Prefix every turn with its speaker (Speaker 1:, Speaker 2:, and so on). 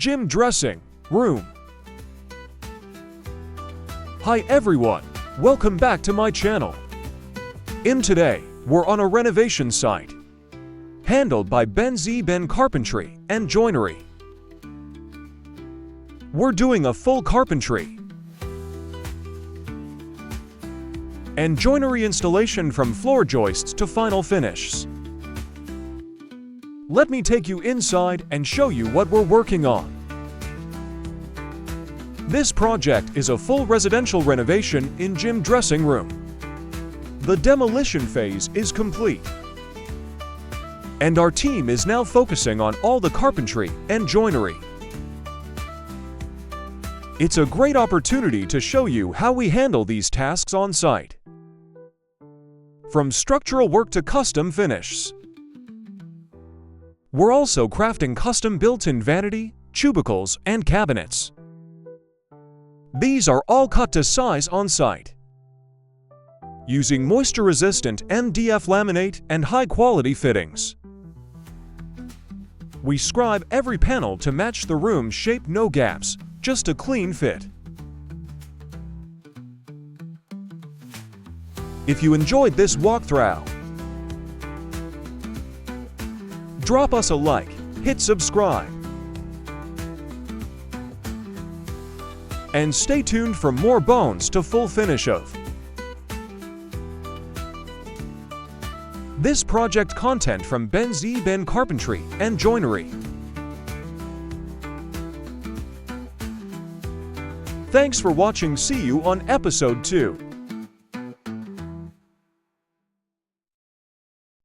Speaker 1: gym dressing room. Hi everyone, welcome back to my channel. Today, we're on a renovation site handled by Ben Carpentry and Joinery. We're doing a full carpentry and joinery installation from floor joists to final finishes. Let me take you inside and show you what we're working on. This project is a full residential renovation in gym dressing room. The demolition phase is complete, and our team is now focusing on all the carpentry and joinery. It's a great opportunity to show you how we handle these tasks on site, from structural work to custom finishes. We're also crafting custom built-in vanity, cubicles, and cabinets. These are all cut to size on site, using moisture-resistant MDF laminate and high-quality fittings. We scribe every panel to match the room shape, no gaps, just a clean fit. If you enjoyed this walkthrough, drop us a like, hit subscribe, and stay tuned for more bones to full finish of this project content from Ben Carpentry and Joinery. Thanks for watching. See you on episode 2.